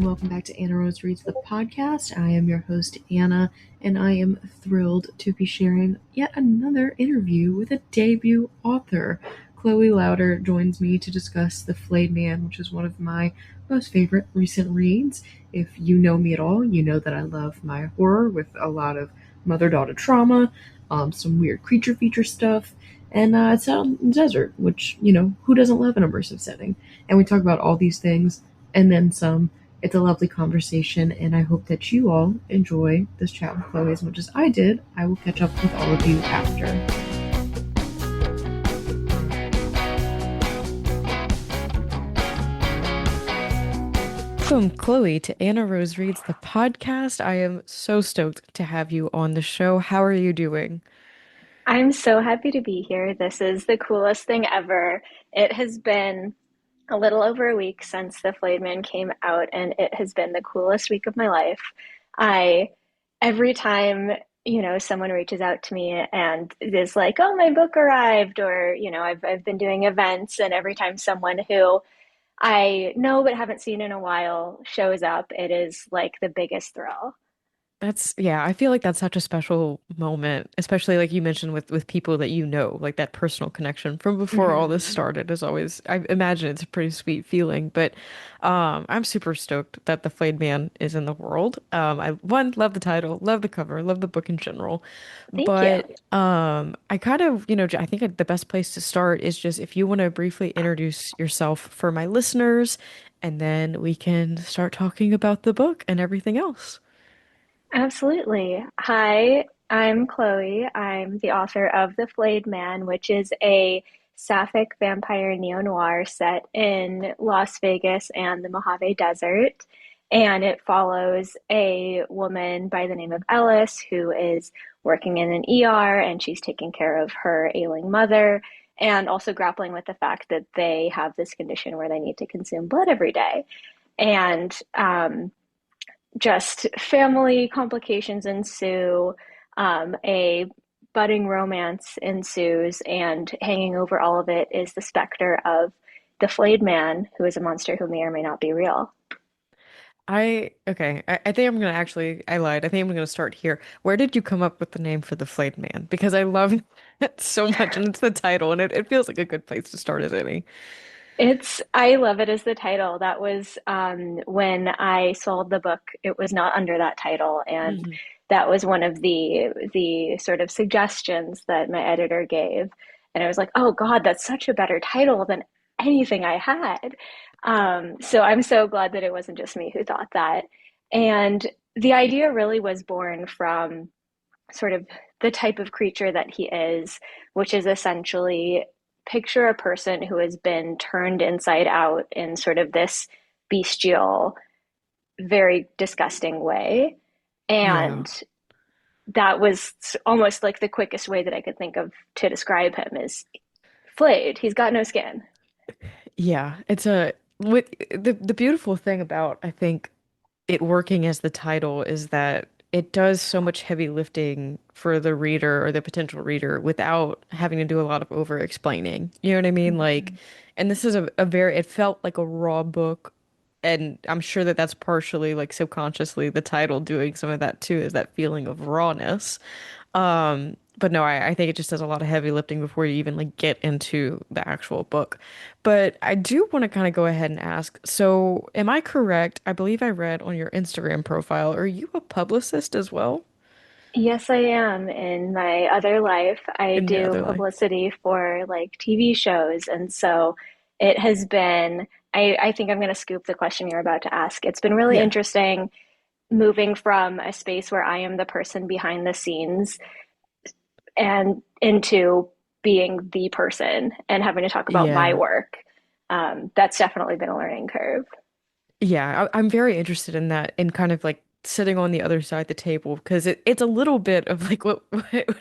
welcome back to Anna Rose Reads the Podcast. I am your host, Anna, and I am thrilled to be sharing yet another interview with a debut author. Chloe Lauter joins me to discuss The Flayed Man, which is one of my most favorite recent reads. If you know me at all, you know that I love my horror with a lot of mother-daughter trauma, some weird creature feature stuff, and it's out in the desert, which, who doesn't love an immersive setting? And we talk about all these things and then some. It's a lovely conversation, and I hope that you all enjoy this chat with Chloe as much as I did. I will catch up with all of you after. Welcome, Chloe, to Anna Rose Reads the Podcast. I am so stoked to have you on the show. How are you doing? I'm so happy to be here. This is the coolest thing ever. It has been a little over a week since The Flayed Man came out, and it has been the coolest week of my life. I, every time, someone reaches out to me and is like, "Oh, my book arrived," or, I've been doing events, and every time someone who I know but haven't seen in a while shows up, it is like the biggest thrill. Yeah, I feel like that's such a special moment, especially like you mentioned with people that you know, like that personal connection from before all this Mhm. started is always, I imagine it's a pretty sweet feeling. But I'm super stoked that The Flayed Man is in the world. I love the title, love the cover, love the book in general. Thank you. But I kind of, I think the best place to start is just if you want to briefly introduce yourself for my listeners, and then we can start talking about the book and everything else. Absolutely. Hi, I'm Chloe. I'm the author of The Flayed Man, which is a sapphic vampire neo-noir set in Las Vegas and the Mojave Desert. And it follows a woman by the name of Ellis who is working in an ER, and she's taking care of her ailing mother and also grappling with the fact that they have this condition where they need to consume blood every day. And just family complications ensue, a budding romance ensues, and hanging over all of it is the specter of the flayed man, who is a monster who may or may not be real. I think I'm gonna actually, I lied. I think I'm gonna start here. Where did you come up with the name for the Flayed Man? Because I love it so much, and it's the title, and it feels like a good place to start as any. I love it as the title. That was when I sold the book, it was not under that title. And Mhm. that was one of the sort of suggestions that my editor gave. And I was like, oh God, that's such a better title than anything I had. So I'm so glad that it wasn't just me who thought that. And the idea really was born from sort of the type of creature that he is, which is essentially picture a person who has been turned inside out in sort of this bestial, very disgusting way. Yeah. And that was almost like the quickest way that I could think of to describe him is flayed. He's got no skin. Yeah. It's a with the beautiful thing about I think it working as the title is that it does so much heavy lifting for the reader or the potential reader without having to do a lot of over explaining. You know what I mean? Like, Mm-hmm. and this is it felt like a raw book. And I'm sure that that's partially like subconsciously the title doing some of that too, is that feeling of rawness. But no, I think it just does a lot of heavy lifting before you even like get into the actual book. But I do want to kind of go ahead and ask, so am I correct? I believe I read on your Instagram profile, are you a publicist as well Yes, I am. In my other life, I in your do other life? publicity for like TV shows. And so it has been, I think I'm going to scoop the question you're about to ask. It's been really Yeah. interesting moving from a space where I am the person behind the scenes and into being the person and having to talk about my Yeah. work. That's definitely been a learning curve. Yeah, I'm very interested in that and kind of like sitting on the other side of the table because it's a little bit of like what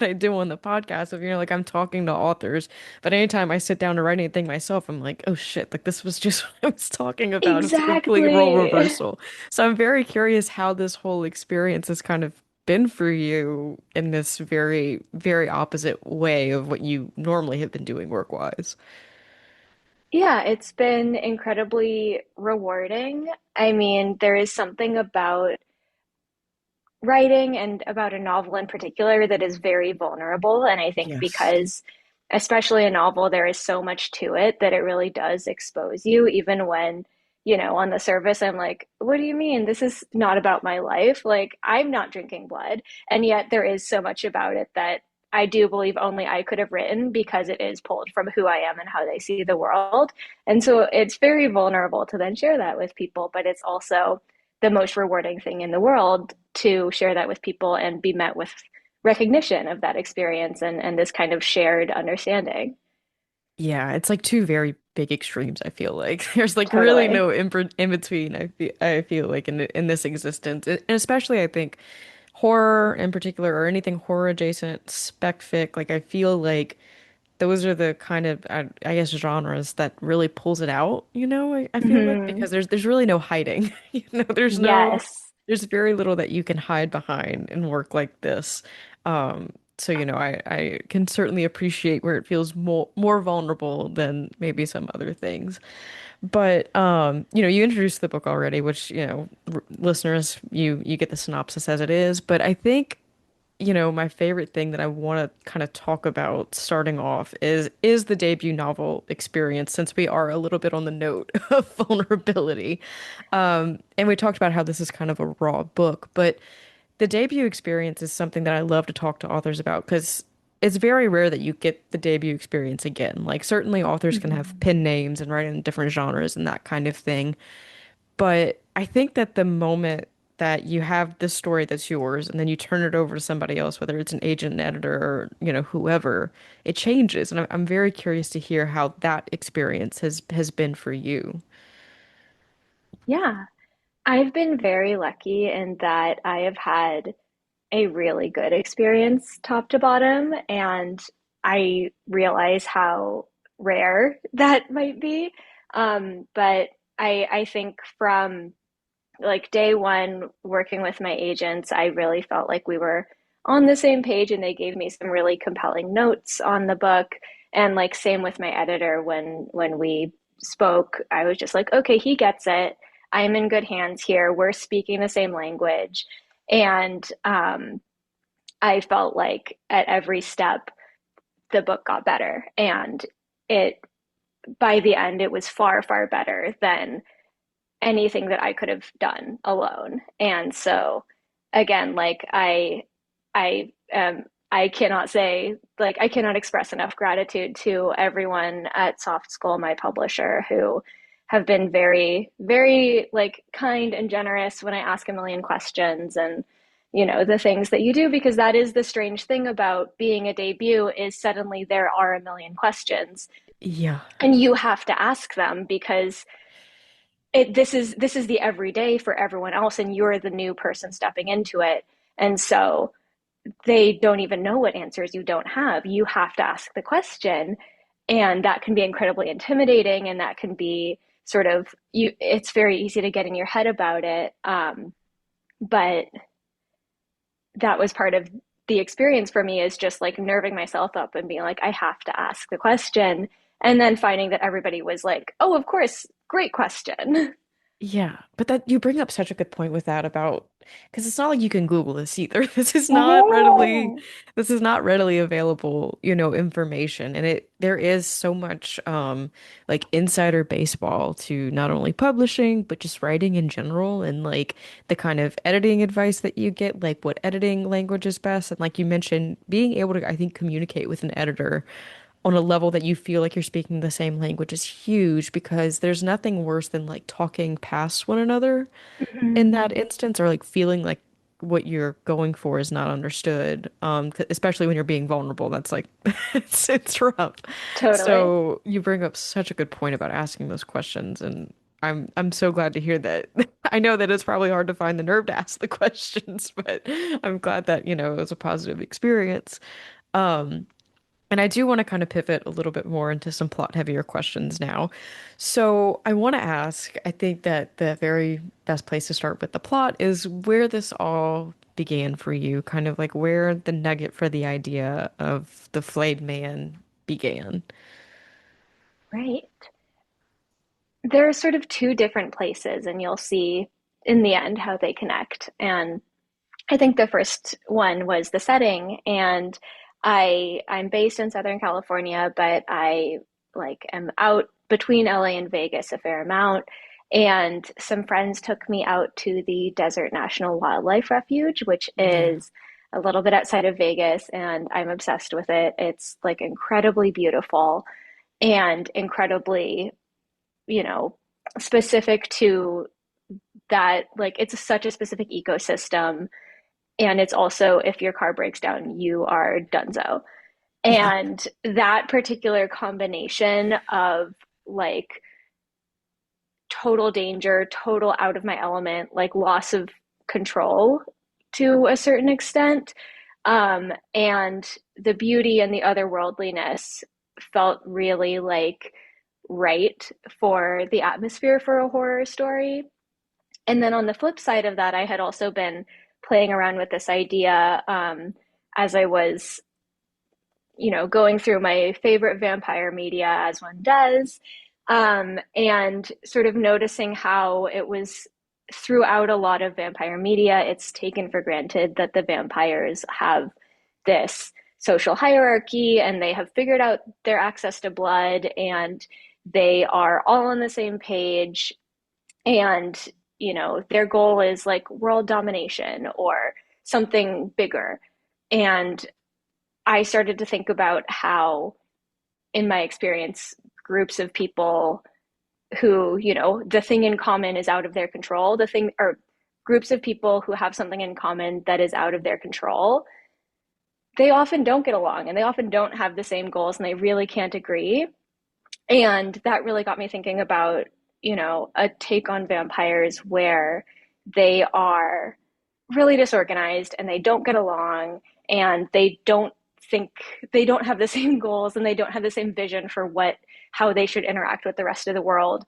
I do on the podcast of, like I'm talking to authors, but anytime I sit down to write anything myself, I'm like, oh shit, like this was just what I was talking about. It's a complete role Exactly. reversal. So I'm very curious how this whole experience has kind of been for you in this very, very opposite way of what you normally have been doing work-wise. Yeah, it's been incredibly rewarding. I mean, there is something about writing and about a novel in particular that is very vulnerable. And I think Yes. because, especially a novel, there is so much to it that it really does expose you, even when, on the surface, I'm like, what do you mean? This is not about my life. Like, I'm not drinking blood. And yet there is so much about it that I do believe only I could have written because it is pulled from who I am and how they see the world. And so it's very vulnerable to then share that with people, but it's also the most rewarding thing in the world to share that with people and be met with recognition of that experience and this kind of shared understanding. Yeah, it's like two very big extremes, I feel like. There's like really Totally. no in between, I feel like in this existence. And especially I think horror in particular or anything horror adjacent, spec fic, like I feel like those are the kind of I guess genres that really pulls it out, I feel like Hmm. because there's really no hiding. Yes. There's very little that you can hide behind in work like this. So I can certainly appreciate where it feels more vulnerable than maybe some other things. But you introduced the book already, which, listeners, you get the synopsis as it is, but I think my favorite thing that I want to kind of talk about starting off is the debut novel experience, since we are a little bit on the note of vulnerability. And we talked about how this is kind of a raw book, but the debut experience is something that I love to talk to authors about because it's very rare that you get the debut experience again. Like certainly authors can have Hmm. pen names and write in different genres and that kind of thing. But I think that the moment that you have this story that's yours and then you turn it over to somebody else, whether it's an agent, an editor, or, whoever, it changes. And I'm very curious to hear how that experience has been for you. Yeah. I've been very lucky in that I have had a really good experience top to bottom, and I realize how rare that might be. But I think from like day one working with my agents, I really felt like we were on the same page and they gave me some really compelling notes on the book. And like same with my editor when we spoke, I was just like, okay, he gets it. I'm in good hands here. We're speaking the same language. And I felt like at every step the book got better. And it by the end it was far, far better than anything that I could have done alone. And so again, like I cannot say like I cannot express enough gratitude to everyone at Soft School, my publisher, who have been very, very like kind and generous when I ask a million questions and the things that you do, because that is the strange thing about being a debut is suddenly there are a million questions Yeah. and you have to ask them because this is the everyday for everyone else and you're the new person stepping into it, and so they don't even know what answers you don't have. You have to ask the question, and that can be incredibly intimidating, and that can be sort of you it's very easy to get in your head about it, but that was part of the experience for me, is just like nerving myself up and being like I have to ask the question, and then finding that everybody was like, oh, of course, great question. Yeah, but that you bring up such a good point with that about because it's not like you can Google this either. Mm-hmm. This is not readily available, information. And there is so much like insider baseball to not only publishing, but just writing in general and like the kind of editing advice that you get, like what editing language is best. And like you mentioned, being able to, I think, communicate with an editor on a level that you feel like you're speaking the same language is huge because there's nothing worse than like talking past one another in Mm-hmm. that instance or like feeling like what you're going for is not understood. Especially when you're being vulnerable. That's like it's rough. Totally. So you bring up such a good point about asking those questions and I'm so glad to hear that. I know that it's probably hard to find the nerve to ask the questions, but I'm glad that, it was a positive experience. Um, and I do want to kind of pivot a little bit more into some plot heavier questions now. So I want to ask, I think that the very best place to start with the plot is where this all began for you, kind of like where the nugget for the idea of the flayed man began. Right. There are sort of two different places, and you'll see in the end how they connect. And I think the first one was the setting, and I'm based in Southern California, but I like am out between LA and Vegas a fair amount. And some friends took me out to the Desert National Wildlife Refuge, which Yeah. is a little bit outside of Vegas, and I'm obsessed with it. It's like incredibly beautiful and incredibly, you know, specific to that. Like it's such a specific ecosystem, and it's also, if your car breaks down, you are donezo. Yeah. And that particular combination of like total danger, total out of my element, like loss of control to a certain extent, and the beauty and the otherworldliness felt really like right for the atmosphere for a horror story. And then on the flip side of that, I had also been playing around with this idea, as I was, going through my favorite vampire media, as one does, and sort of noticing how it was throughout a lot of vampire media, it's taken for granted that the vampires have this social hierarchy and they have figured out their access to blood and they are all on the same page, and their goal is like world domination or something bigger. And I started to think about how, in my experience, groups of people who, the thing in common is out of their control, the thing, or groups of people who have something in common that is out of their control, they often don't get along and they often don't have the same goals and they really can't agree. And that really got me thinking about, a take on vampires where they are really disorganized and they don't get along and think they don't have the same goals and they don't have the same vision for how they should interact with the rest of the world,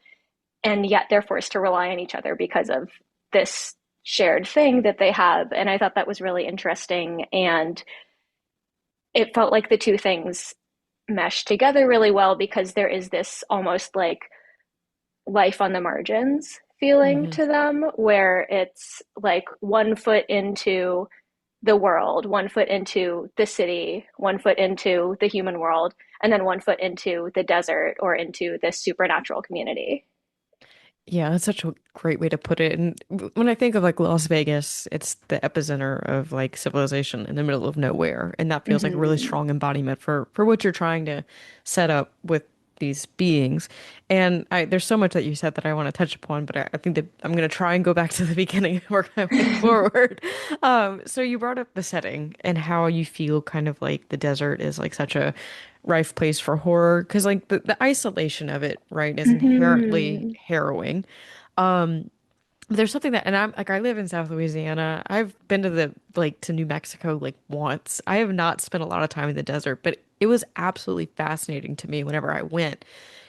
and yet they're forced to rely on each other because of this shared thing that they have. And I thought that was really interesting, and it felt like the two things mesh together really well because there is this almost like life on the margins feeling Hmm. to them where it's like one foot into the world, one foot into the city, one foot into the human world, and then one foot into the desert or into this supernatural community. Yeah, that's such a great way to put it. And when I think of like Las Vegas, it's the epicenter of like civilization in the middle of nowhere, and that feels like a really Mm-hmm. strong embodiment for what you're trying to set up with these beings. And there's so much that you said that I want to touch upon, but I think that I'm going to try and go back to the beginning and work my way forward. So you brought up the setting and how you feel kind of like the desert is like such a rife place for horror because like the isolation of it, right, is inherently Mm-hmm. harrowing. There's something that, and I'm like, I live in South Louisiana. I've been to to New Mexico like once. I have not spent a lot of time in the desert, but it was absolutely fascinating to me whenever I went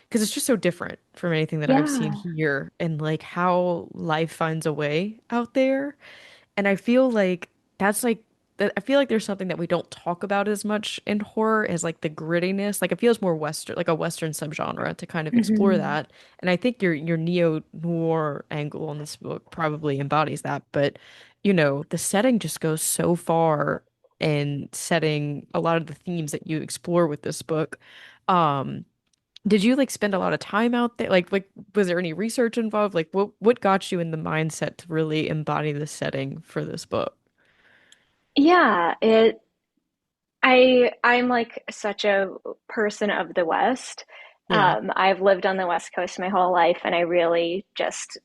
because it's just so different from anything that I've seen Yeah. here and like how life finds a way out there. And I feel like that's like that I feel like there's something that we don't talk about as much in horror as like the grittiness. Like it feels more Western, like a Western subgenre to kind of explore Mm-hmm. that. And I think your neo-noir angle in this book probably embodies that. But the setting just goes so far in setting a lot of the themes that you explore with this book. Um, did you like spend a lot of time out there? Like was there any research involved? Like what got you in the mindset to really embody the setting for this book? Yeah, I'm like such a person of the West. Yeah. I've lived on the West Coast my whole life and I really just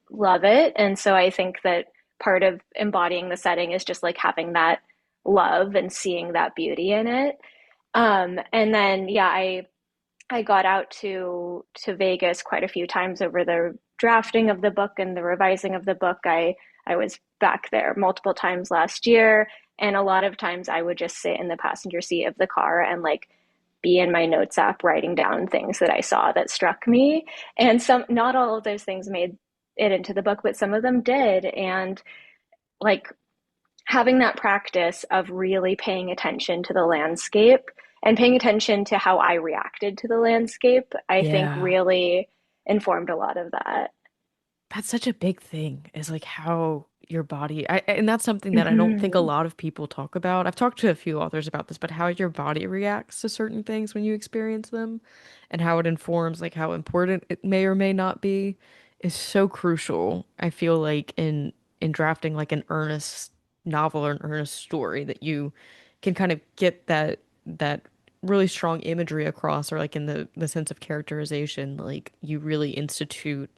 love it. And so I think that part of embodying the setting is just like having that love and seeing that beauty in it. And then yeah, I got out to Vegas quite a few times over the drafting of the book and the revising of the book. I was back there multiple times last year, and a lot of times I would just sit in the passenger seat of the car and like be in my notes app writing down things that I saw that struck me. And some, not all of those things made it into the book, but some of them did. And like having that practice of really paying attention to the landscape and paying attention to how I reacted to the landscape, I think Yeah. really informed a lot of that. That's such a big thing, is like how your body, and that's something that I don't think a Hmm. lot of people talk about. I've talked to a few authors about this, but how your body reacts to certain things when you experience them and how it informs like how important it may or may not be is so crucial. I feel like in drafting like an earnest novel or an earnest story that you can kind of get that really strong imagery across, or like in the sense of characterization, like you really institute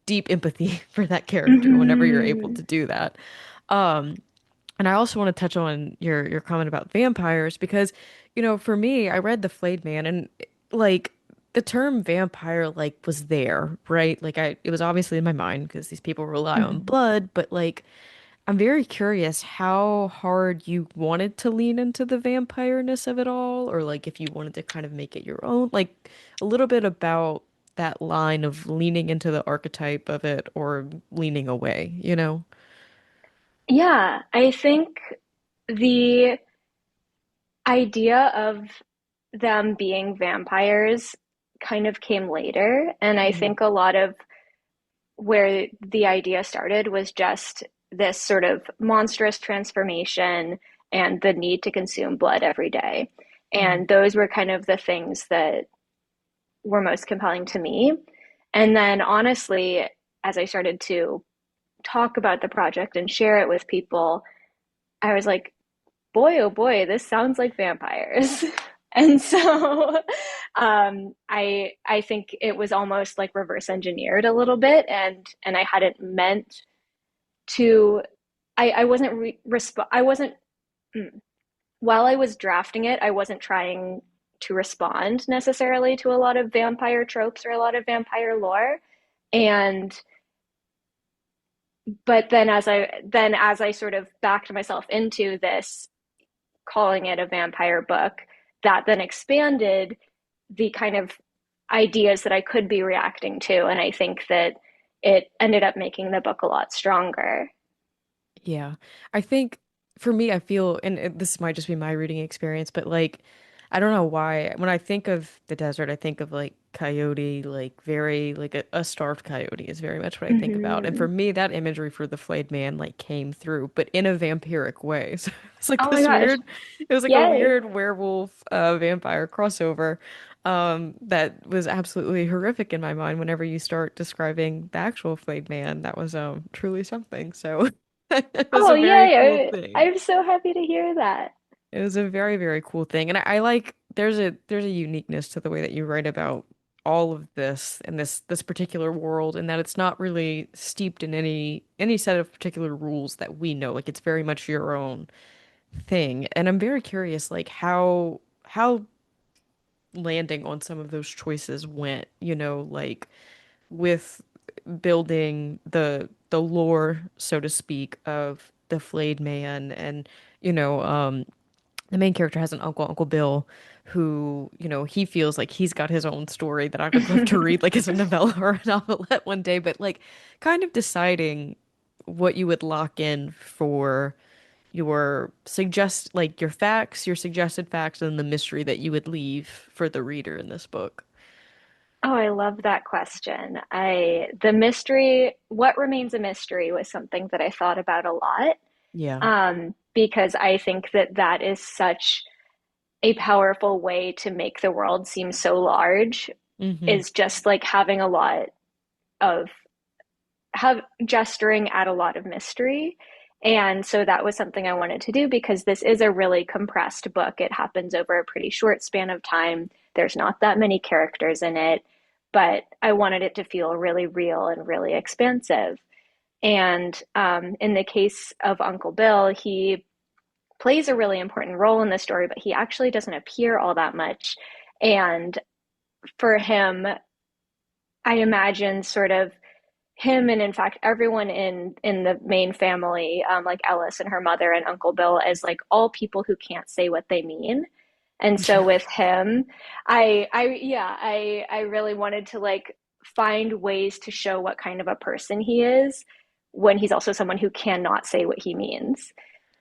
deep empathy for that character whenever you're able Hmm. to do that. Um, and I also want to touch on your comment about vampires because, for me, I read The Flayed Man and like the term vampire like was there, right? Like it was obviously in my mind because these people rely on Hmm. blood, but like I'm very curious how hard you wanted to lean into the vampireness of it all, or like if you wanted to kind of make it your own, like a little bit about that line of leaning into the archetype of it or leaning away, you know? Yeah, I think the idea of them being vampires kind of came later, and I Hmm. think a lot of where the idea started was just this sort of monstrous transformation and the need to consume blood every day. Hmm. And those were kind of the things that were most compelling to me. And then, honestly, as I started to talk about the project and share it with people, I was like, boy, oh boy, this sounds like vampires. And so I think it was almost like reverse engineered a little bit, and I hadn't meant to. I wasn't I wasn't while I was drafting it, I wasn't trying to respond necessarily to a lot of vampire tropes or a lot of vampire lore. And but then as I sort of backed myself into this, calling it a vampire book, that then expanded the kind of ideas that I could be reacting to. And I think that it ended up making the book a lot stronger. Yeah. I think for me, I feel, and this might just be my reading experience, but like, I don't know why. When I think of the desert, I think of like coyote, like very, like a starved coyote is very much what I think about. And for Mm-hmm. me, that imagery for the flayed man like came through, but in a vampiric way. So it's like Oh my this gosh. weird, it was like a Yay. weird werewolf vampire crossover that was absolutely horrific in my mind whenever you start describing the actual flayed man. That was truly something. So it was Oh, a very cool yay. thing. I'm so happy to hear that. It was a very, very cool thing. And I like there's a uniqueness to the way that you write about all of this and this particular world, and that it's not really steeped in any set of particular rules that we know. Like it's very much your own thing. And I'm very curious like how landing on some of those choices went, like with building the lore, so to speak, of the flayed man and the main character has an uncle, Uncle Bill, who, he feels like he's got his own story that I would love to read, like as a novella or a novelette one day, but like kind of deciding what you would lock in for your facts, your suggested facts, and the mystery that you would leave for the reader in this book. Oh, I love that question. The mystery, what remains a mystery was something that I thought about a lot, Yeah. because I think that that is such a powerful way to make the world seem so large, Hmm. is just like having a lot of have gesturing at a lot of mystery. And so that was something I wanted to do because this is a really compressed book. It happens over a pretty short span of time. There's not that many characters in it, but I wanted it to feel really real and really expansive. And in the case of Uncle Bill, he plays a really important role in the story, but he actually doesn't appear all that much. And for him, I imagine sort of him and in fact everyone in the main family, like Ellis and her mother and Uncle Bill, as like all people who can't say what they mean. And so Yeah. with him, I really wanted to like find ways to show what kind of a person he is when he's also someone who cannot say what he means.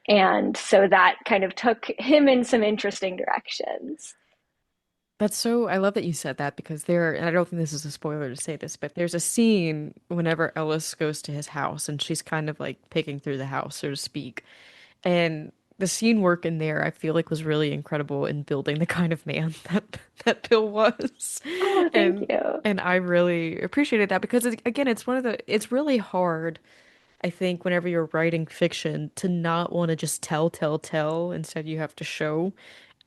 And so that kind of took him in some interesting directions. That's so, I love that you said that because there, and I don't think this is a spoiler to say this, but there's a scene whenever Ellis goes to his house and she's kind of like picking through the house, so to speak. And the scene work in there, I feel like was really incredible in building the kind of man that Bill was. Oh, thank And you. and I really appreciated that because again, it's one of the, it's really hard, I think, whenever you're writing fiction to not want to just tell, tell, tell. Instead, you have to show.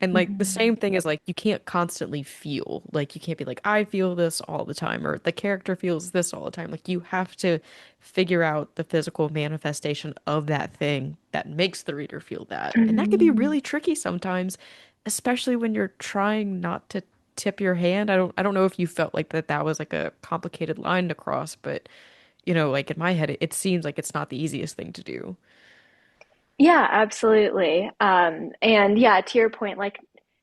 And like the Mhm. same thing is like you can't constantly feel. Like you can't be like, I feel this all the time, or the character feels this all the time. Like you have to figure out the physical manifestation of that thing that makes the reader feel that. And that can be Mhm. really tricky sometimes, especially when you're trying not to tip your hand. I don't know if you felt like that was like a complicated line to cross, but like in my head, it seems like it's not the easiest thing to do. Yeah, absolutely. And yeah, to your point, like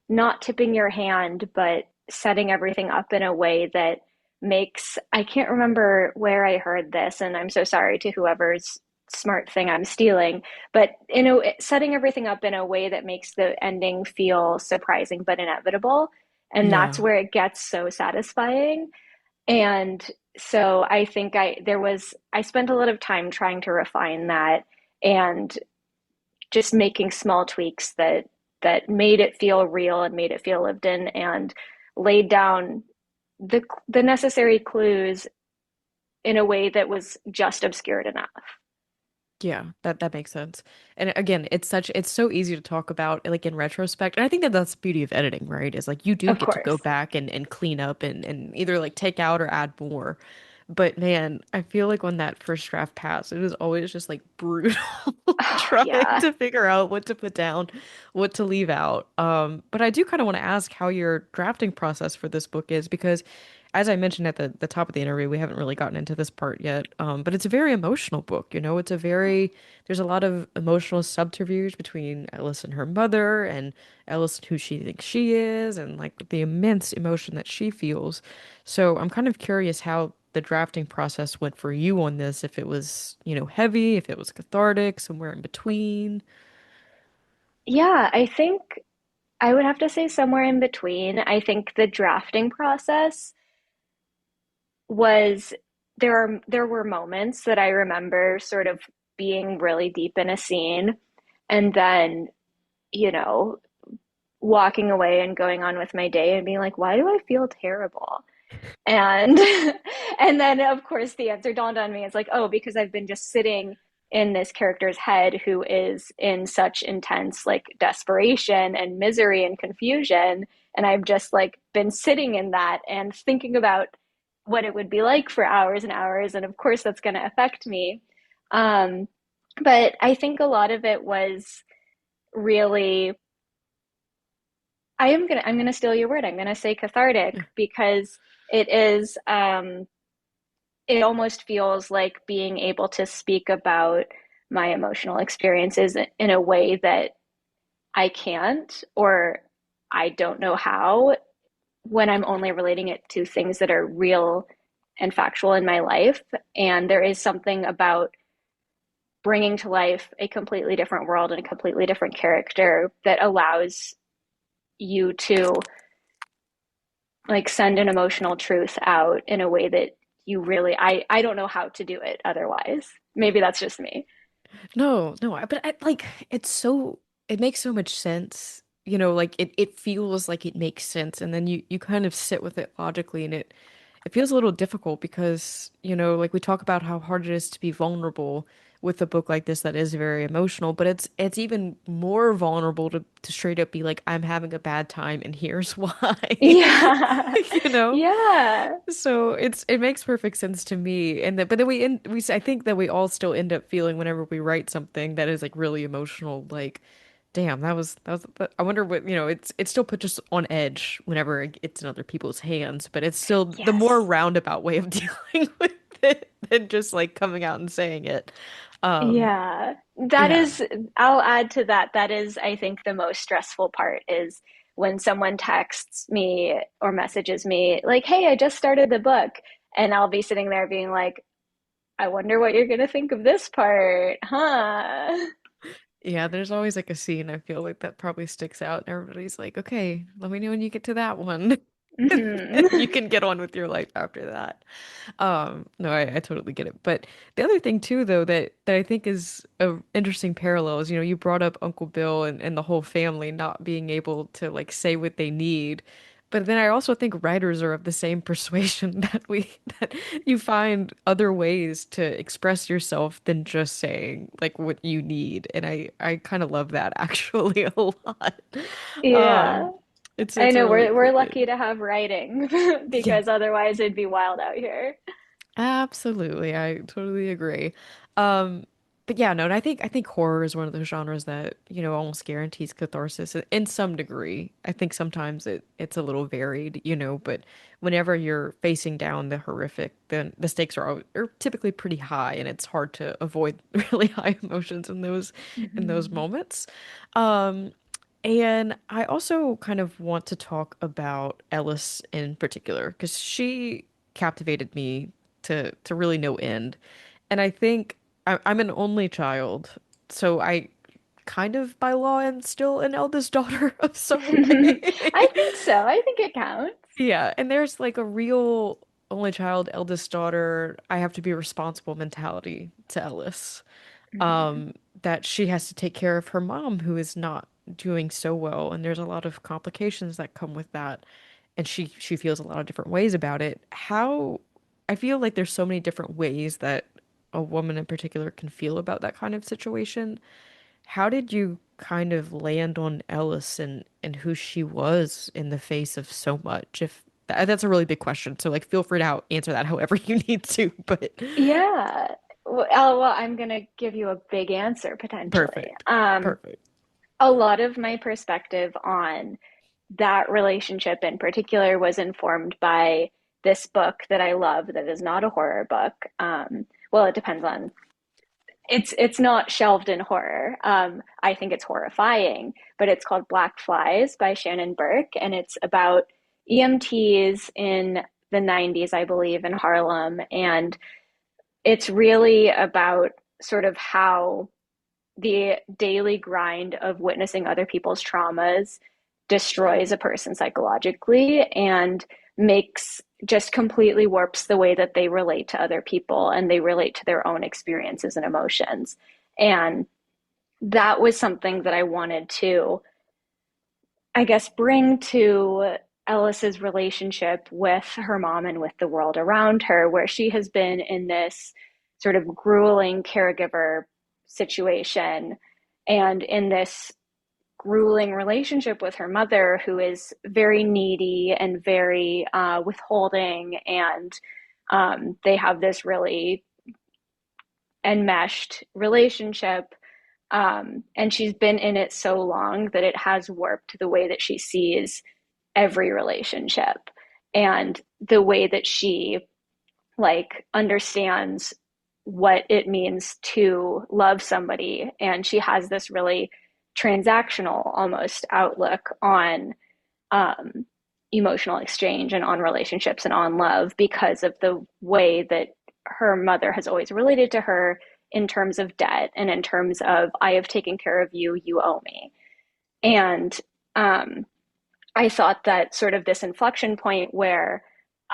not tipping your hand, but setting everything up in a way that makes, I can't remember where I heard this, and I'm so sorry to whoever's smart thing I'm stealing, but setting everything up in a way that makes the ending feel surprising but inevitable. And that's Yeah. where it gets so satisfying. And so I think I spent a lot of time trying to refine that and just making small tweaks that made it feel real and made it feel lived in and laid down the necessary clues in a way that was just obscured enough. Yeah, that makes sense. And again, it's so easy to talk about like in retrospect. And I think that that's the beauty of editing, right? Is like you do Of get to go course. back and clean up and either like take out or add more. But man, I feel like when that first draft passed, it was always just like brutal Oh, trying yeah. to figure out what to put down, what to leave out. But I do kind of want to ask how your drafting process for this book is because as I mentioned at the top of the interview, we haven't really gotten into this part yet. But it's a very emotional book, it's a very, there's a lot of emotional subterfuge between Alice and her mother and Alice and who she thinks she is and like the immense emotion that she feels. So I'm kind of curious how the drafting process went for you on this, if it was, heavy, if it was cathartic, somewhere in between. Yeah, I think I would have to say somewhere in between. I think the drafting process was there were moments that I remember sort of being really deep in a scene and then, you know, walking away and going on with my day and being like, why do I feel terrible? And and then of course the answer dawned on me. It's like, oh, because I've been just sitting in this character's head who is in such intense like desperation and misery and confusion. And I've just like been sitting in that and thinking about what it would be like for hours and hours. And of course that's going to affect me. Um, but I think a lot of it was really I'm gonna steal your word. I'm gonna say cathartic Yeah. because it is it almost feels like being able to speak about my emotional experiences in a way that I can't or I don't know how when I'm only relating it to things that are real and factual in my life. And there is something about bringing to life a completely different world and a completely different character that allows you to like send an emotional truth out in a way that you really I don't know how to do it otherwise. Maybe that's just me. No, no, but like it's so it makes so much sense. Like it feels like it makes sense and then you kind of sit with it logically and it feels a little difficult because, like we talk about how hard it is to be vulnerable with a book like this that is very emotional, but it's even more vulnerable to straight up be like, I'm having a bad time and here's why. Yeah. You know? Yeah. So it makes perfect sense to me, and that but then I think that we all still end up feeling whenever we write something that is like really emotional, like, damn, I wonder what it still puts us on edge whenever it's in other people's hands, but it's still the more Yes. roundabout way of dealing with it than just like coming out and saying it. Um, Yeah. That yeah. is, I'll add to that. That is, I think, the most stressful part is when someone texts me or messages me, like, hey, I just started the book. And I'll be sitting there being like, I wonder what you're going to think of this part, huh? Yeah, there's always like a scene I feel like that probably sticks out, and everybody's like, okay, let me know when you get to that one. Hmm. You can get on with your life after that. No, I totally get it. But the other thing too, though, that I think is a interesting parallel is, you brought up Uncle Bill and the whole family not being able to like say what they need. But then I also think writers are of the same persuasion that you find other ways to express yourself than just saying like what you need. And I kind of love that actually a lot. Yeah. Um, it's I it's a know really we're cool lucky thing. to have writing Yeah. because otherwise it'd be wild out here. Absolutely, I totally agree. Um, but yeah, no, and I think horror is one of those genres that, almost guarantees catharsis in some degree. I think sometimes it's a little varied, but whenever you're facing down the horrific, then the stakes are typically pretty high, and it's hard to avoid really high emotions in those Hmm. moments. Um, and I also kind of want to talk about Ellis in particular because she captivated me to really no end. And I think I'm an only child, so I kind of by law am still an eldest daughter of some I way. think so. I think it counts. Yeah, and there's like a real only child, eldest daughter, I have to be responsible mentality to Ellis. Hmm. Um, that she has to take care of her mom who is not doing so well, and there's a lot of complications that come with that. And she feels a lot of different ways about it. How I feel like there's so many different ways that a woman in particular can feel about that kind of situation. How did you kind of land on Ellis and who she was in the face of so much? If that's a really big question, so like feel free to answer that however you need to, but Yeah. Well, I'm gonna give you a big answer potentially. perfect. Perfect. A lot of my perspective on that relationship in particular was informed by this book that I love that is not a horror book. Well, it depends on it's not shelved in horror. I think it's horrifying, but it's called Black Flies by Shannon Burke, and it's about EMTs in the 90s, I believe, in Harlem. And it's really about sort of how the daily grind of witnessing other people's traumas destroys a person psychologically and makes just completely warps the way that they relate to other people and they relate to their own experiences and emotions. And that was something that I wanted to, I guess, bring to Ellis's relationship with her mom and with the world around her, where she has been in this sort of grueling caregiver situation and in this grueling relationship with her mother, who is very needy and very withholding. And they have this really enmeshed relationship. And she's been in it so long that it has warped the way that she sees every relationship and the way that she like understands what it means to love somebody. And she has this really transactional almost outlook on um, emotional exchange and on relationships and on love because of the way that her mother has always related to her in terms of debt and in terms of I have taken care of you, you owe me. And um, I thought that sort of this inflection point where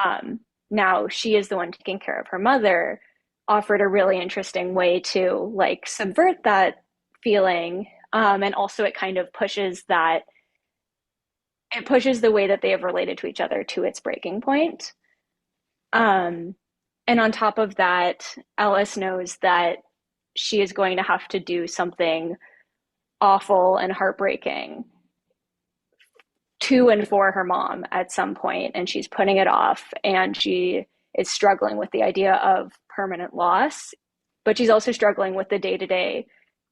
um, now she is the one taking care of her mother offered a really interesting way to like subvert that feeling. And also it kind of pushes that it pushes the way that they have related to each other to its breaking point. Um, and on top of that, Alice knows that she is going to have to do something awful and heartbreaking to and for her mom at some point, and she's putting it off, and she is struggling with the idea of permanent loss, but she's also struggling with the day to day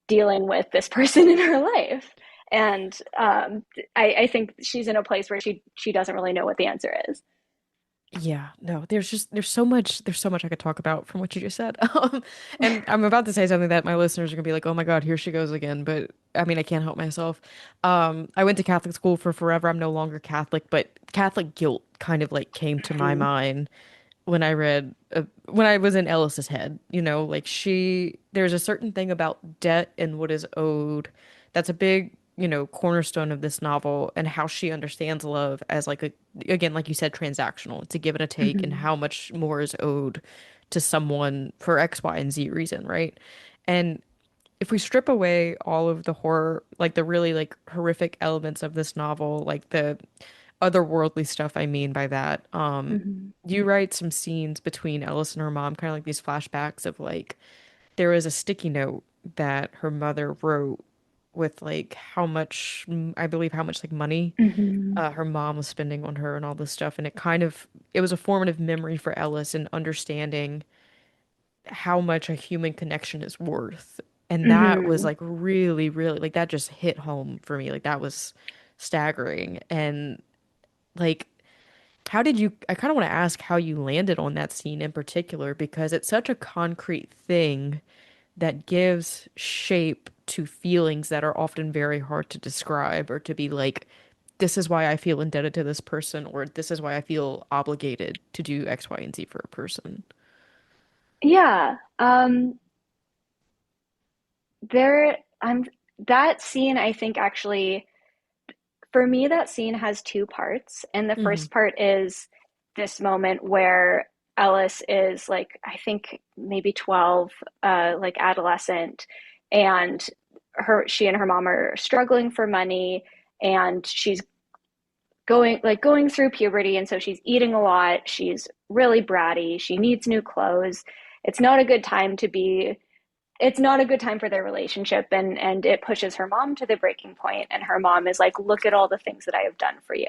dealing with this person in her life. And I think she's in a place where she doesn't really know what the answer is. Yeah, no, there's so much I could talk about from what you just said. And I'm about to say something that my listeners are gonna be like, "Oh my God, here she goes again." But I mean, I can't help myself. I went to Catholic school for forever. I'm no longer Catholic, but Catholic guilt kind of like came to my mind when I read when I was in Ellis's head, like there's a certain thing about debt and what is owed that's a big, cornerstone of this novel and how she understands love as like again, like you said, transactional. It's a give and a take and Hmm. how much more is owed to someone for X, Y, and Z reason, right? And if we strip away all of the horror, like the really like horrific elements of this novel, like the otherworldly stuff I mean by that, Hmm. you write some scenes between Ellis and her mom, kind of like these flashbacks of like there was a sticky note that her mother wrote with like how much, I believe how much like money Hmm. her mom was spending on her and all this stuff. And it was a formative memory for Ellis in understanding how much a human connection is worth. And that was Hmm. like really, really like that just hit home for me. Like that was staggering. And like, I kind of want to ask how you landed on that scene in particular because it's such a concrete thing that gives shape to feelings that are often very hard to describe or to be like, this is why I feel indebted to this person, or this is why I feel obligated to do X, Y, and Z for a person. Yeah. There, I'm that scene, I think actually, for me, that scene has two parts. And the Hmm. first part is this moment where Ellis is like, I think maybe 12, like adolescent, and she and her mom are struggling for money, and she's going through puberty, and so she's eating a lot. She's really bratty. She needs new clothes. It's not a good time to be it's not a good time for their relationship, and it pushes her mom to the breaking point, and her mom is like, look at all the things that I have done for you,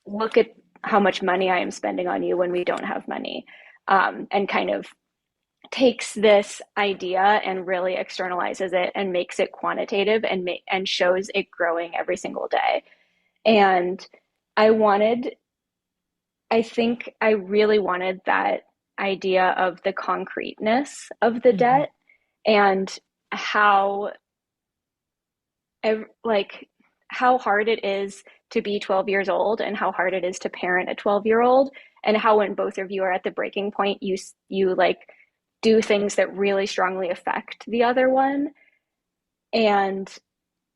look at how much money I am spending on you when we don't have money, and kind of takes this idea and really externalizes it and makes it quantitative and shows it growing every single day. And I wanted I think I really wanted that idea of the concreteness of the Hmm. debt and how like how hard it is to be 12 years old and how hard it is to parent a 12-year-old, and how when both of you are at the breaking point, you like do things that really strongly affect the other one, and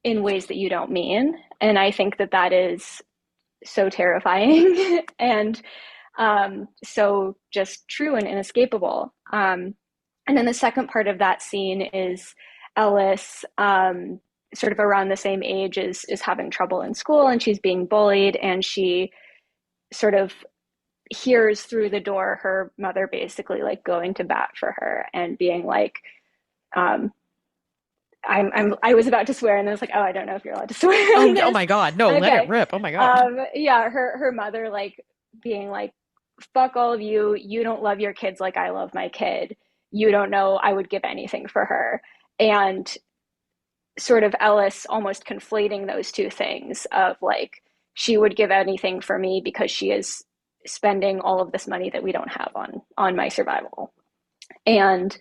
in ways that you don't mean. And I think that that is so terrifying and so just true and inescapable. And then the second part of that scene is Ellis, sort of around the same age, is having trouble in school, and she's being bullied, and she sort of hears through the door her mother basically like going to bat for her and being like, um, I was about to swear, and I was like, oh, I don't know if you're allowed to swear on Oh this. my God. No, let it Okay. rip. Oh my God. Yeah, her mother like being like, fuck all of you. You don't love your kids like I love my kid. You don't know I would give anything for her. And sort of Ellis almost conflating those two things of like, she would give anything for me because she is spending all of this money that we don't have on my survival. And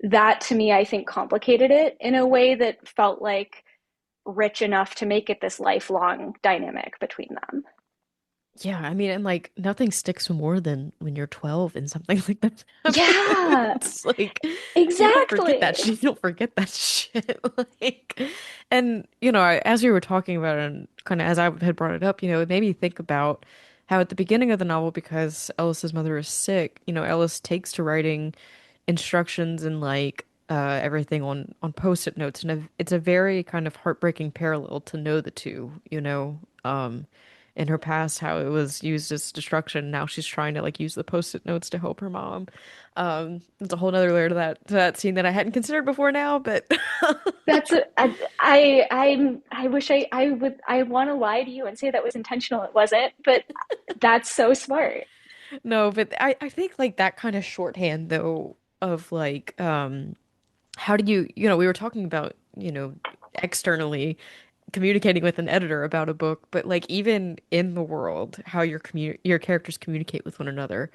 that to me, I think complicated it in a way that felt like rich enough to make it this lifelong dynamic between them. Yeah, I mean, and like nothing sticks more than when you're 12 and something like that Yeah, happens. Like you don't forget that exactly. shit. You don't forget that shit. Like, and as we were talking about it and kind of as I had brought it up, it made me think about how at the beginning of the novel, because Ellis's mother is sick, Ellis takes to writing instructions and like everything on post-it notes, and it's a very kind of heartbreaking parallel to know the two, in her past how it was used as destruction. Now she's trying to like use the post-it notes to help her mom. It's a whole nother layer to that scene that I hadn't considered before now, but That's I wish I want to lie to you and say that was intentional. It wasn't, but that's so smart. no, but I think like that kind of shorthand though of like how do we were talking about, externally communicating with an editor about a book, but like even in the world, how your characters communicate with one another.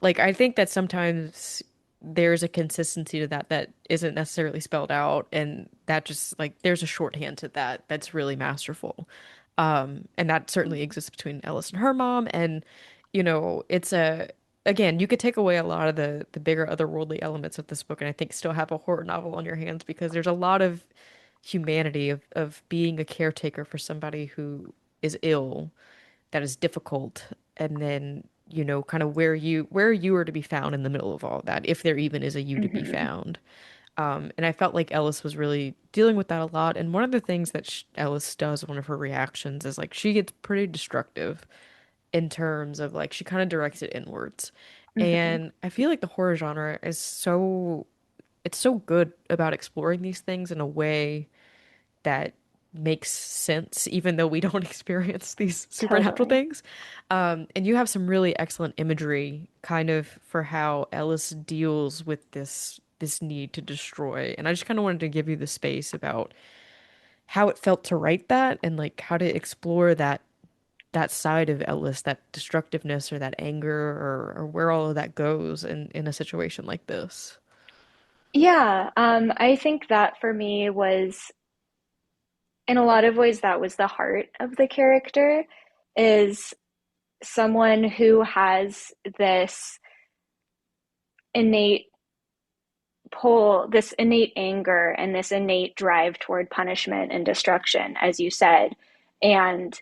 Like I think that sometimes there's a consistency to that isn't necessarily spelled out, and that just like there's a shorthand to that that's really masterful. And that certainly exists between Ellis and her mom, and it's a again, you could take away a lot of the bigger otherworldly elements of this book and I think still have a horror novel on your hands because there's a lot of humanity of being a caretaker for somebody who is ill that is difficult and then kind of where you are to be found in the middle of all that if there even is a you to be Hmm. found. And I felt like Ellis was really dealing with that a lot. And one of the things that Ellis does, one of her reactions, is like she gets pretty destructive in terms of like she kind of directs it inwards. Hmm. And I feel like the horror genre is it's so good about exploring these things in a way that makes sense, even though we don't experience these supernatural Totally. things. And you have some really excellent imagery kind of for how Ellis deals with this need to destroy. And I just kind of wanted to give you the space about how it felt to write that and like how to explore that side of Ellis, that destructiveness or that anger or where all of that goes in a situation like this. Yeah, I think that for me was, in a lot of ways, that was the heart of the character, is someone who has this innate this innate anger and this innate drive toward punishment and destruction, as you said. And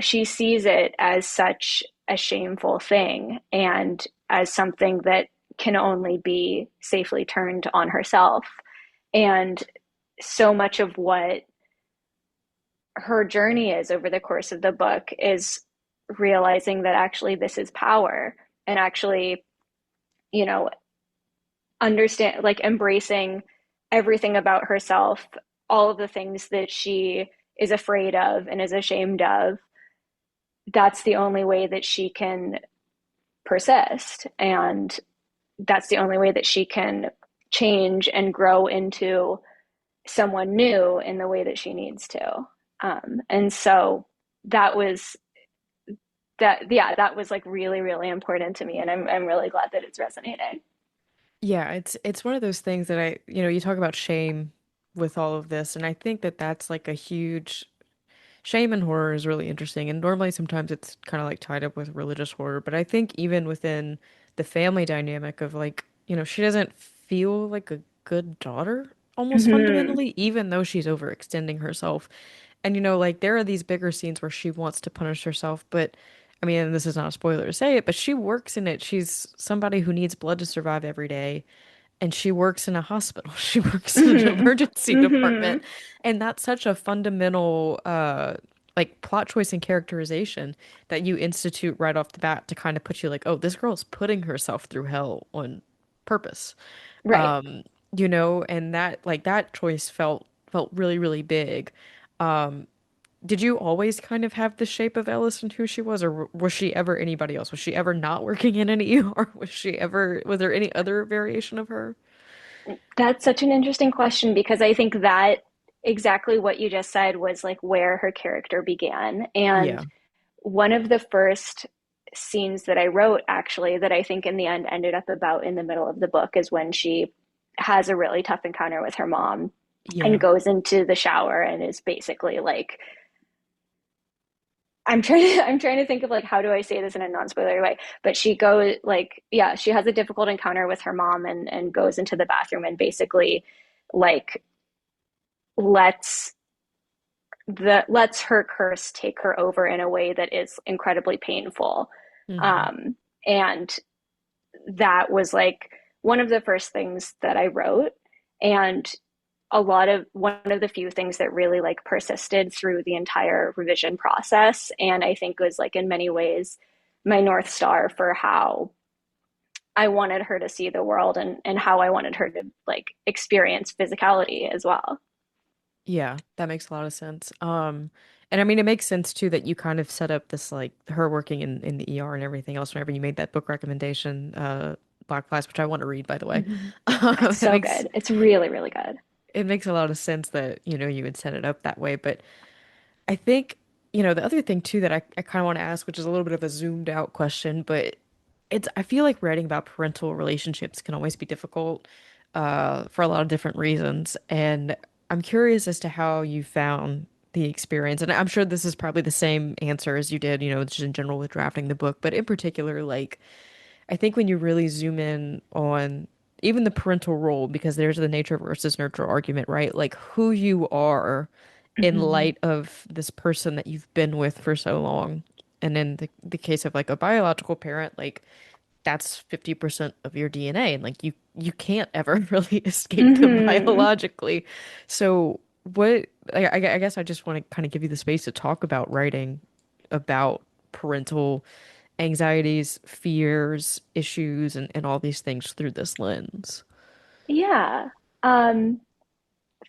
she sees it as such a shameful thing and as something that can only be safely turned on herself. And so much of what her journey is over the course of the book is realizing that actually this is power and actually, you know, understand, like embracing everything about herself, all of the things that she is afraid of and is ashamed of. That's the only way that she can persist. And that's the only way that she can change and grow into someone new in the way that she needs to. And so that was yeah, that was like really, really important to me. And I'm really glad that it's resonating. Yeah, it's one of those things that you talk about shame with all of this, and I think that that's like a huge shame and horror is really interesting. And normally sometimes it's kind of like tied up with religious horror, but I think even within the family dynamic of like, she doesn't feel like a good daughter almost Mm-hmm. fundamentally, even though she's overextending herself. And like there are these bigger scenes where she wants to punish herself, but I mean, and this is not a spoiler to say it, but she works in it. She's somebody who needs blood to survive every day and she works in a hospital. She works in an Mm-hmm. emergency Mm-hmm. department. And that's such a fundamental like plot choice and characterization that you institute right off the bat to kind of put you like, oh, this girl's putting herself through hell on purpose. Right. Um, and that like that choice felt really, really big. Did you always kind of have the shape of Ellison who she was, or was she ever anybody else? Was she ever not working in an ER? Was there any other variation of her? That's such an interesting question because I think that exactly what you just said was like where her character began. And Yeah. one of the first scenes that I wrote, actually, that I think in the end ended up about in the middle of the book, is when she has a really tough encounter with her mom and Yeah. goes into the shower and is basically like, I'm trying to think of like how do I say this in a non-spoiler way, but she goes like, yeah, she has a difficult encounter with her mom and goes into the bathroom and basically like lets lets her curse take her over in a way that is incredibly painful. Hmm. Um, and that was like one of the first things that I wrote, and one of the few things that really like persisted through the entire revision process, and I think was like in many ways my North Star for how I wanted her to see the world and how I wanted her to like experience physicality as well. Yeah, that makes a lot of sense. And I mean, it makes sense too that you kind of set up this like her working in the ER and everything else whenever you made that book recommendation, Black Class, which I want to read, by the way. Mm-hmm. It's It so makes good. It's really, really good. it makes a lot of sense that, you would set it up that way. But I think, the other thing too that I kind of want to ask, which is a little bit of a zoomed out question, but I feel like writing about parental relationships can always be difficult for a lot of different reasons. And I'm curious as to how you found the experience. And I'm sure this is probably the same answer as you did, just in general with drafting the book, but in particular, like I think when you really zoom in on even the parental role, because there's the nature versus nurture argument, right? Like who you are in Hmm. light of this person that you've been with for so long. And in the case of like a biological parent, like that's 50% of your DNA. And like you can't ever really escape them Hmm. biologically. So what I guess I just want to kind of give you the space to talk about writing about parental anxieties, fears, issues, and all these things through this lens. Yeah. Um,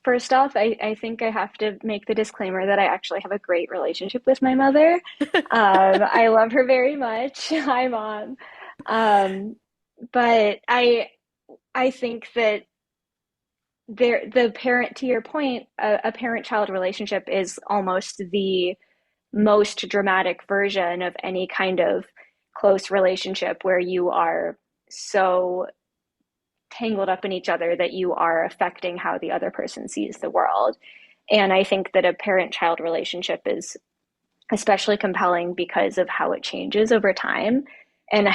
First off, I think I have to make the disclaimer that I actually have a great relationship with my mother. I love her very much. Hi, Mom. Um, but I think that the parent, to your point, a parent-child relationship is almost the most dramatic version of any kind of close relationship where you are so tangled up in each other that you are affecting how the other person sees the world. And I think that a parent child relationship is especially compelling because of how it changes over time and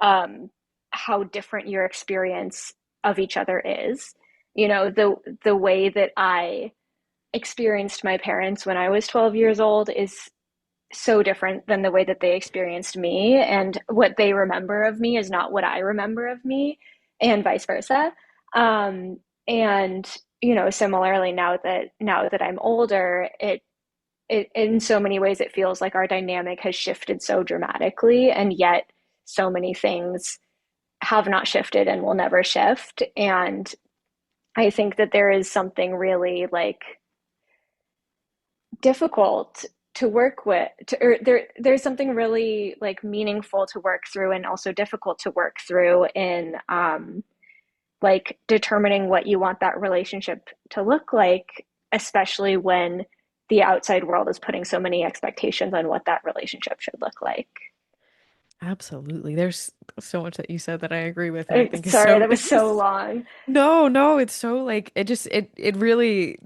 um, how different your experience of each other is. You know, the way that I experienced my parents when I was 12 years old is so different than the way that they experienced me, and what they remember of me is not what I remember of me, and vice versa. And you know, similarly, now that I'm older, it in so many ways it feels like our dynamic has shifted so dramatically, and yet so many things have not shifted and will never shift. And I think that there is something really like difficult to work with or there's something really like meaningful to work through and also difficult to work through in like determining what you want that relationship to look like, especially when the outside world is putting so many expectations on what that relationship should look like. Absolutely. There's so much that you said that I agree with and I think is Sorry, so that was so long. no, no, it's so like it really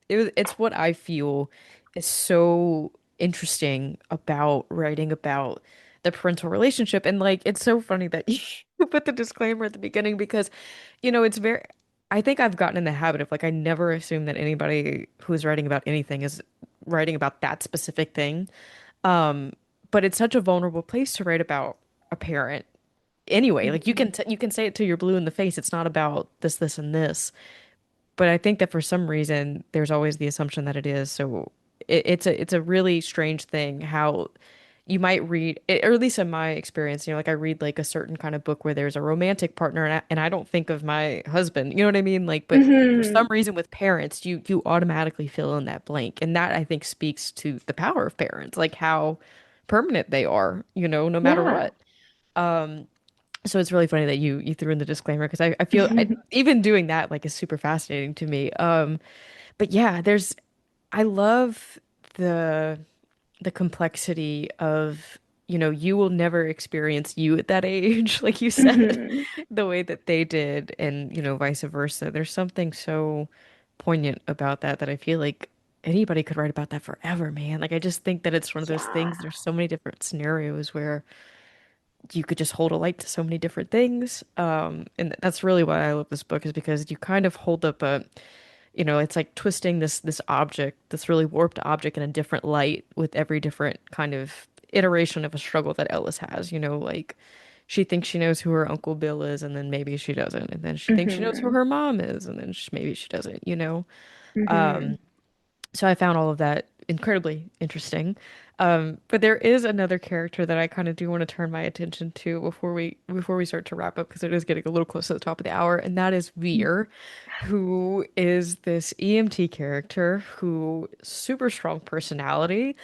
it's what I feel is so interesting about writing about the parental relationship. And like it's so funny that you put the disclaimer at the beginning because it's very I think I've gotten in the habit of like I never assume that anybody who's writing about anything is writing about that specific thing. Um, but it's such a vulnerable place to write about a parent anyway. Like Mm-hmm. you can say it till you're blue in the face. It's not about this, and this. But I think that for some reason there's always the assumption that it is. So it's a really strange thing how you might read, or at least in my experience, like I read like a certain kind of book where there's a romantic partner, and I don't think of my husband. You know what I mean? Like, but for Mm-hmm. some reason with parents, you automatically fill in that blank, and that I think speaks to the power of parents, like how permanent they are. No matter Yeah. what. So it's really funny that you threw in the disclaimer because I feel even doing that like is super fascinating to me. But yeah, I love the the complexity of, you will never experience you at that age, like you said, Mm-hmm. the way that they did, and vice versa. There's something so poignant about that I feel like anybody could write about that forever, man. Like I just think that it's one of those Yeah. things. There's so many different scenarios where you could just hold a light to so many different things. And that's really why I love this book is because you kind of hold up it's like twisting this object, this really warped object in a different light with every different kind of iteration of a struggle that Ellis has. Like she thinks she knows who her Uncle Bill is, and then maybe she doesn't, and then she thinks she knows who Mm-hmm. her mom is, and then maybe she doesn't. Mm-hmm. So I found all of that incredibly interesting. But there is another character that I kind of do want to turn my attention to before we start to wrap up because it is getting a little close to the top of the hour, and that is Veer, who is this EMT character who super strong personality,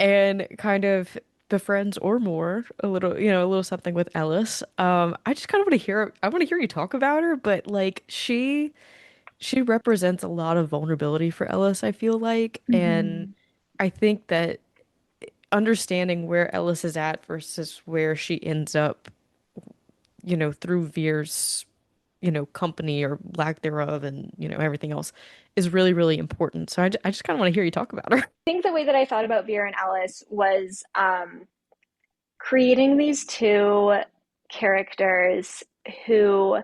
and kind of befriends or more a little something with Ellis. I just kind of I want to hear you talk about her, but like she represents a lot of vulnerability for Ellis, I feel like. And Mm-hmm. I think that understanding where Ellis is at versus where she ends up, through Veer's, company or lack thereof and, everything else is really, really important. So I just kind of want to hear you talk about her. Think the way that I thought about Vera and Alice was creating these two characters who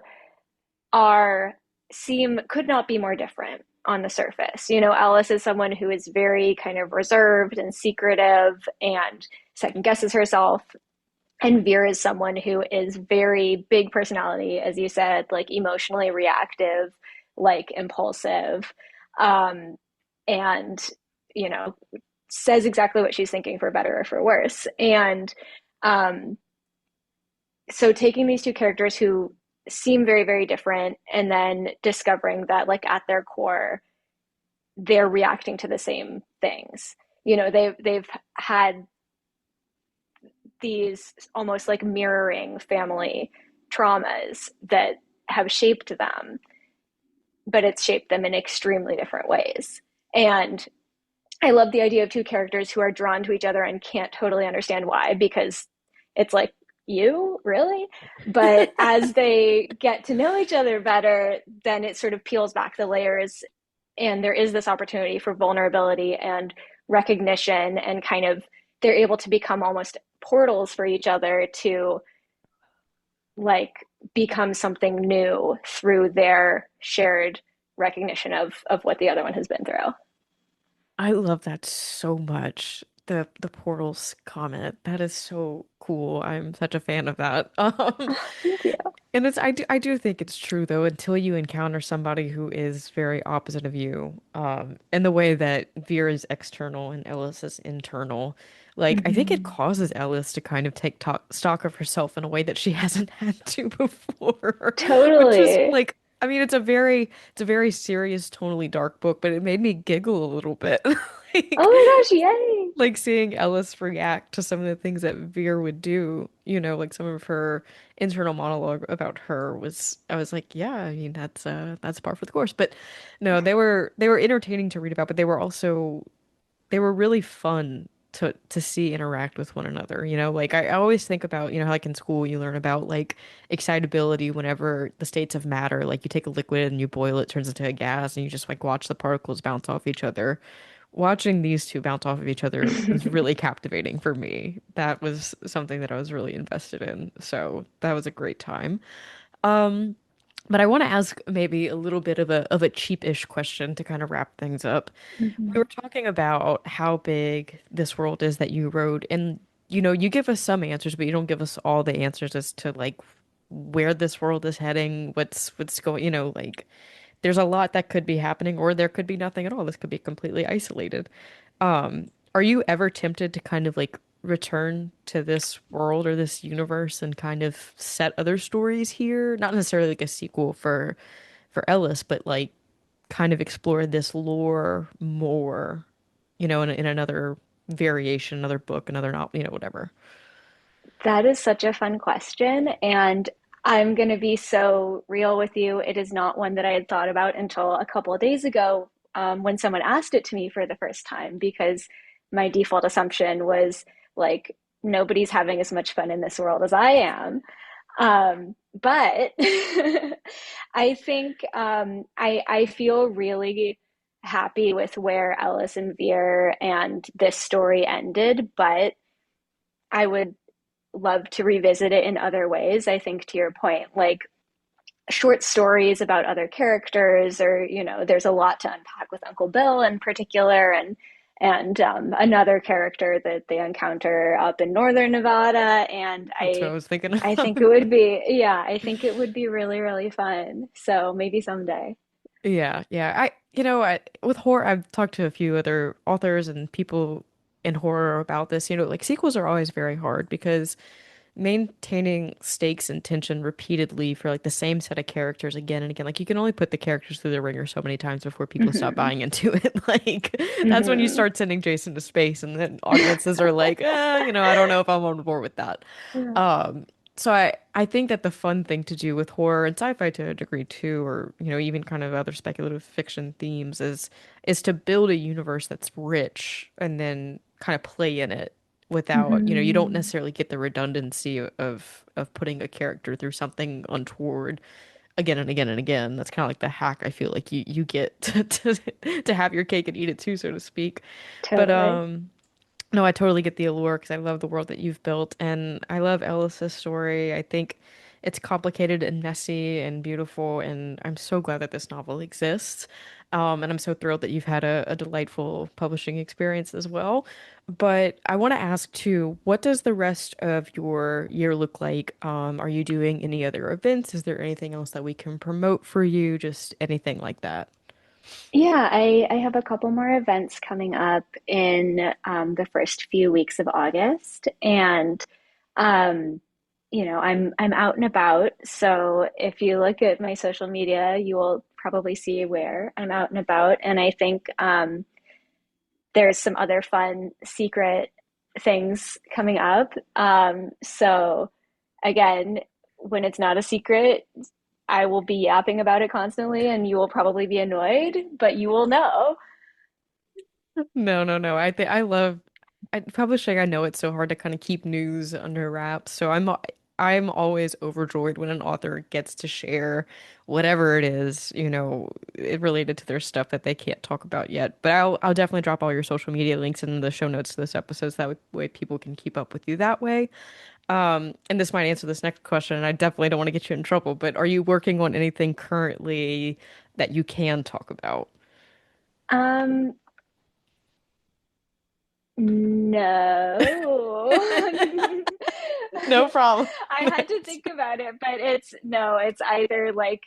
are seem could not be more different on the surface. You know, Alice is someone who is very kind of reserved and secretive and second guesses herself. And Vera is someone who is very big personality, as you said, like emotionally reactive, like impulsive, um, and, you know, says exactly what she's thinking for better or for worse. And um, so taking these two characters who seem very, very different and then discovering that, like, at their core, they're reacting to the same things. You know, they've had these almost like mirroring family traumas that have shaped them, but it's shaped them in extremely different ways. And I love the idea of two characters who are drawn to each other and can't totally understand why, because it's like, you really? But as they get to know each other better, then it sort of peels back the layers, and there is this opportunity for vulnerability and recognition, and kind of they're able to become almost portals for each other to, like, become something new through their shared recognition of what the other one has been through. I love that so much. The portals comment. That is so cool. I'm such a fan of that. Oh, thank you. And I do think it's true though, until you encounter somebody who is very opposite of you, in the way that Vera is external and Ellis is internal. Like I think it Mm-hmm. causes Ellis to kind of take stock of herself in a way that she hasn't had to before, which is Totally. like, I mean, it's a very serious, tonally dark book, but it made me giggle a little bit. Oh Like my gosh, yay. like seeing Ellis react to some of the things that Veer would do, like some of her internal monologue about her was I was like, yeah, I mean that's par for the course. But no, they were entertaining to read about, but they were really fun to see interact with one another. Like I always think about, how like in school you learn about like excitability whenever the states of matter, like you take a liquid and you boil it, turns into a gas, and you just like watch the particles bounce off each other. Watching these two bounce off of each other was really captivating for me. That was something that I was really invested in. So that was a great time. Um, but I want to ask maybe a little bit of a cheapish question to kind of wrap things up. We were Mhm. talking about how big this world is that you wrote, and you give us some answers, but you don't give us all the answers as to like where this world is heading, what's going, like there's a lot that could be happening, or there could be nothing at all. This could be completely isolated. Are you ever tempted to kind of like return to this world or this universe and kind of set other stories here? Not necessarily like a sequel for Ellis, but like kind of explore this lore more, in another variation, another book, another novel, whatever. That is such a fun question. And I'm going to be so real with you. It is not one that I had thought about until a couple of days ago, when someone asked it to me for the first time, because my default assumption was like, nobody's having as much fun in this world as I am. But I think I feel really happy with where Ellis and Veer and this story ended, but I would love to revisit it in other ways. I think to your point, like short stories about other characters, or there's a lot to unpack with Uncle Bill in particular, and another character that they encounter up in northern Nevada. And That's what I I was thinking I of. think it would be, yeah, I think it would be really, really fun. So maybe someday. Yeah, yeah. With horror, I've talked to a few other authors and people in horror about this. Like sequels are always very hard because maintaining stakes and tension repeatedly for like the same set of characters again and again, like you can only put the characters through the ringer so many times before people stop Hmm. buying into it. Like that's when you Hmm. start sending Jason to space, and then audiences are like, I don't know if I'm on board with that. Yeah. Um, so I think that the fun thing to do with horror and sci-fi to a degree too, or even kind of other speculative fiction themes is to build a universe that's rich and then kind of play in it without, you don't Hmm. necessarily get the redundancy of putting a character through something untoward again and again and again. That's kind of like the hack I feel like you get to have your cake and eat it too, so to speak. But Totally. No, I totally get the allure because I love the world that you've built, and I love Ellis's story. I think it's complicated and messy and beautiful, and I'm so glad that this novel exists. And I'm so thrilled that you've had a delightful publishing experience as well. But I want to ask too, what does the rest of your year look like? Are you doing any other events? Is there anything else that we can promote for you? Just anything like that? Yeah, I have a couple more events coming up in the first few weeks of August, and um, I'm out and about. So if you look at my social media, you will probably see where I'm out and about. And I think there's some other fun secret things coming up. So again, when it's not a secret, I will be yapping about it constantly, and you will probably be annoyed, but you will know. No, no, no. I think I love publishing. I know it's so hard to kind of keep news under wraps, so I'm always overjoyed when an author gets to share whatever it is, it related to their stuff that they can't talk about yet. But I'll definitely drop all your social media links in the show notes to this episode so way people can keep up with you that way. And this might answer this next question, and I definitely don't want to get you in trouble, but are you working on anything currently that you can talk about? Um, no. No problem. I had to think about it, but it's no, it's either like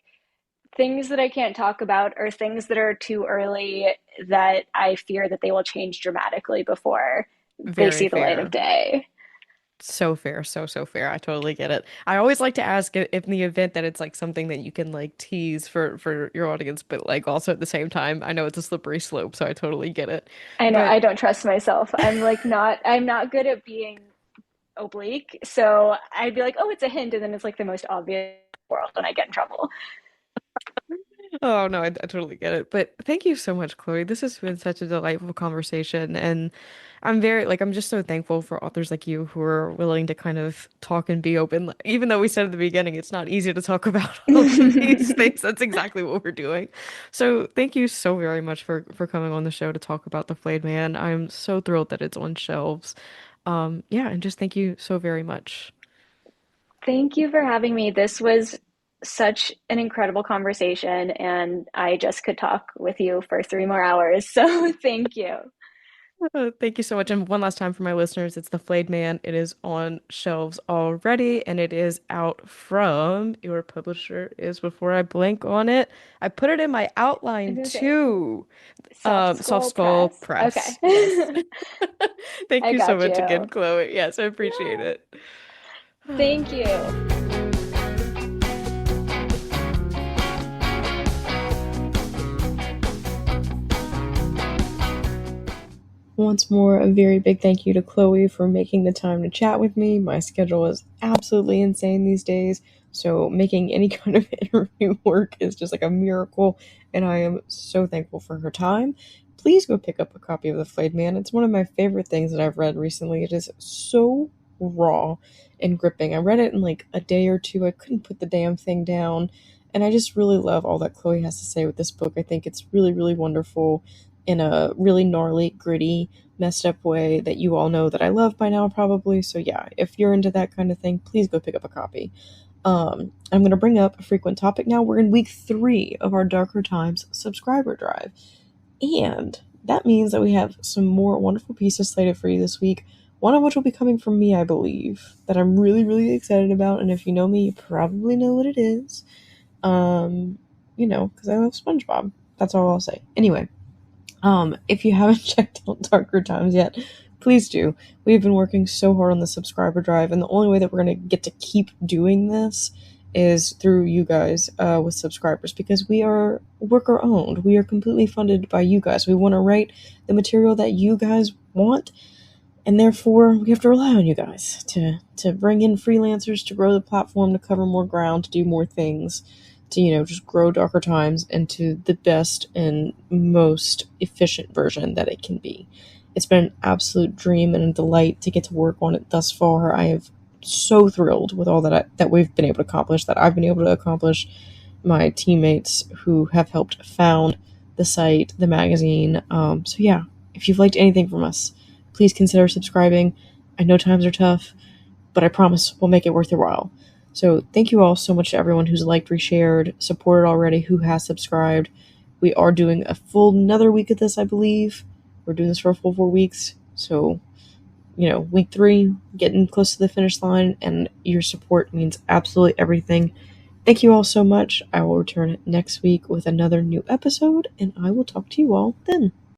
things that I can't talk about or things that are too early that I fear that they will change dramatically before they Very see the light of fair. day. So fair, so fair. I totally get it. I always like to ask if in the event that it's like something that you can like tease for your audience, but like also at the same time, I know it's a slippery slope, so I totally get it. I know But I don't trust myself. I'm not good at being oblique. So I'd be like, oh, it's a hint, and then it's like the most obvious world, and I get in trouble. oh no, I totally get it. But thank you so much, Chloe. This has been such a delightful conversation, and I'm just so thankful for authors like you who are willing to kind of talk and be open. Even though we said at the beginning it's not easy to talk about all of these things, that's exactly what we're doing. So thank you so very much for coming on the show to talk about The Flayed Man. I'm so thrilled that it's on shelves. Yeah, and just thank you so very much. Thank you for having me. This was such an incredible conversation, and I just could talk with you for 3 more hours. So thank you. Thank you so much. And one last time for my listeners, it's The Flayed Man. It is on shelves already, and it is out from your publisher is before I blank on it. I put it in my I was outline gonna say too. Soft Soft Skull Skull Press. Okay. Press. Yes. Thank I you so got much you. again, Chloe. Yes, I appreciate Yeah. it. Thank you. Once more, a very big thank you to Chloe for making the time to chat with me. My schedule is absolutely insane these days, so making any kind of interview work is just like a miracle, and I am so thankful for her time. Please go pick up a copy of The Flayed Man. It's one of my favorite things that I've read recently. It is so raw and gripping. I read it in like a day or two. I couldn't put the damn thing down, and I just really love all that Chloe has to say with this book. I think it's really, really wonderful in a really gnarly, gritty, messed up way that you all know that I love by now, probably. So, yeah, if you're into that kind of thing, please go pick up a copy. I'm going to bring up a frequent topic now. We're in week 3 of our Darker Times subscriber drive. And that means that we have some more wonderful pieces slated for you this week. One of which will be coming from me, I believe, that I'm really, really excited about. And if you know me, you probably know what it is. Because I love SpongeBob. That's all I'll say. Anyway, if you haven't checked out Darker Times yet, please do. We've been working so hard on the subscriber drive, and the only way that we're going to get to keep doing this is through you guys with subscribers, because we are worker owned. We are completely funded by you guys. We want to write the material that you guys want, and therefore we have to rely on you guys to bring in freelancers, to grow the platform, to cover more ground, to do more things, to just grow Darker Times into the best and most efficient version that it can be. It's been an absolute dream and a delight to get to work on it thus far. I am so thrilled with all that we've been able to accomplish, that I've been able to accomplish. My teammates who have helped found the site, the magazine. So yeah, if you've liked anything from us, please consider subscribing. I know times are tough, but I promise we'll make it worth your while. So thank you all so much to everyone who's liked, reshared, supported already, who has subscribed. We are doing a full another week of this, I believe. We're doing this for a full 4 weeks. So, week 3, getting close to the finish line, and your support means absolutely everything. Thank you all so much. I will return next week with another new episode, and I will talk to you all then.